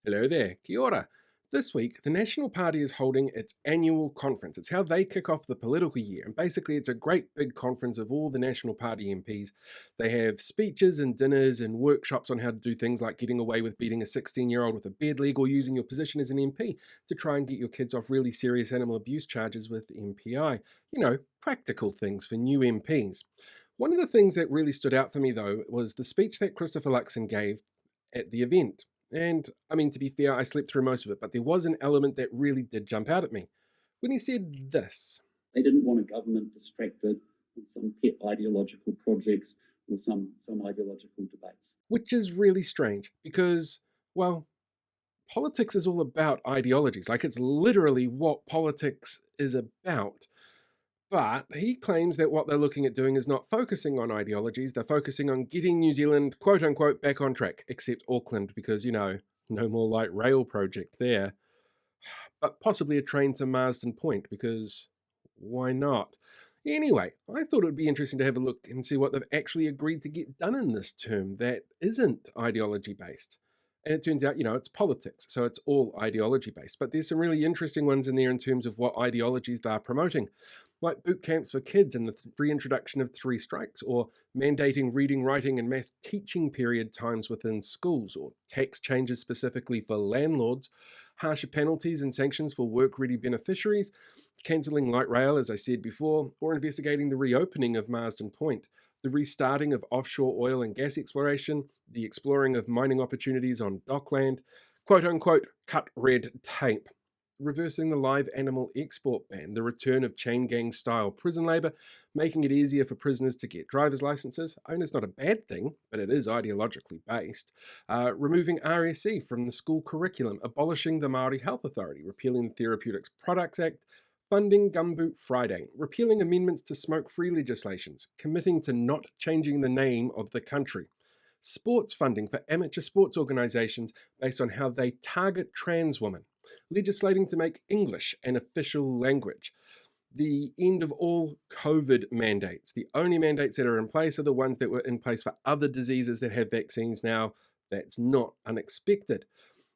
Hello there, kia ora. This week, the National Party is holding its annual conference. It's how they kick off the political year. And basically, it's a great big conference of all the National Party MPs. They have speeches and dinners and workshops on how to do things like getting away with beating a 16-year-old with a bed leg or using your position as an MP to try and get your kids off really serious animal abuse charges with MPI. Practical things for new MPs. One of the things that really stood out for me, though, was the speech that Christopher Luxon gave at the event. And I mean, to be fair, I slept through most of it, but there was an element that really did jump out at me when he said this. They didn't want a government distracted with some pet ideological projects or some ideological debates. Which is really strange because, well, politics is all about ideologies. Like, it's literally what politics is about. But he claims that what they're looking at doing is not focusing on ideologies, they're focusing on getting New Zealand, quote unquote, back on track, except Auckland, because, no more light rail project there. But possibly a train to Marsden Point, because why not? Anyway, I thought it would be interesting to have a look and see what they've actually agreed to get done in this term that isn't ideology based. And it turns out, it's politics, so it's all ideology based. But there's some really interesting ones in there in terms of what ideologies they're promoting, like boot camps for kids and the reintroduction of 3 strikes, or mandating reading, writing, and math teaching period times within schools, or tax changes specifically for landlords, harsher penalties and sanctions for work-ready beneficiaries, cancelling light rail, as I said before, or investigating the reopening of Marsden Point, the restarting of offshore oil and gas exploration, the exploring of mining opportunities on dockland, quote-unquote cut red tape, reversing the live animal export ban, the return of chain gang style prison labour, making it easier for prisoners to get driver's licences. I mean, it's not a bad thing, but it is ideologically based. Removing RSE from the school curriculum, abolishing the Māori Health Authority, repealing the Therapeutics Products Act, funding Gumboot Friday, repealing amendments to smoke-free legislations, committing to not changing the name of the country, sports funding for amateur sports organisations based on how they target trans women, legislating to make English an official language, the end of all COVID mandates. The only mandates that are in place are the ones that were in place for other diseases that have vaccines now. That's not unexpected.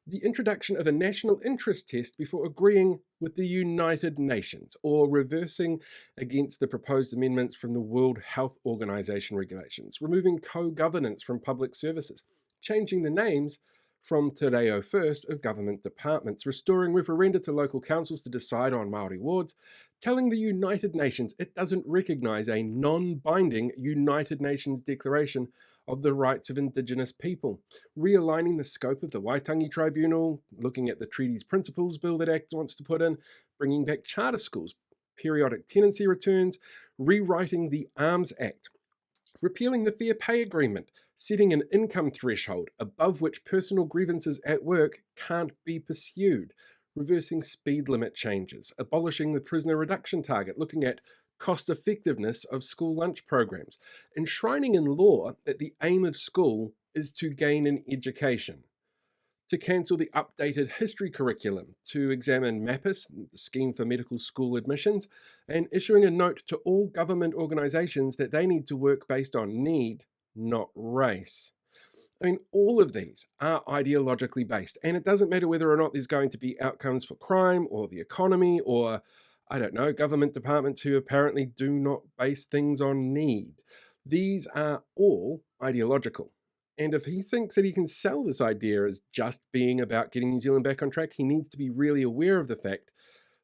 The introduction of a national interest test before agreeing with the United Nations, or reversing against the proposed amendments from the World Health Organization regulations, removing co-governance from public services, changing the names from Te Reo First of government departments, restoring referenda to local councils to decide on Māori wards, telling the United Nations it doesn't recognise a non-binding United Nations Declaration of the Rights of Indigenous People, realigning the scope of the Waitangi Tribunal, looking at the treaty's principles bill that ACT wants to put in, bringing back charter schools, periodic tenancy returns, rewriting the Arms Act, repealing the Fair Pay Agreement, setting an income threshold above which personal grievances at work can't be pursued, reversing speed limit changes, abolishing the prisoner reduction target, looking at cost effectiveness of school lunch programs, enshrining in law that the aim of school is to gain an education, to cancel the updated history curriculum, to examine MAPIS, the scheme for medical school admissions, and issuing a note to all government organisations that they need to work based on need, not race. I mean, all of these are ideologically based, and it doesn't matter whether or not there's going to be outcomes for crime or the economy or, government departments who apparently do not base things on need. These are all ideological. And if he thinks that he can sell this idea as just being about getting New Zealand back on track, he needs to be really aware of the fact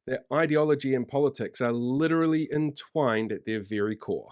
that ideology and politics are literally entwined at their very core.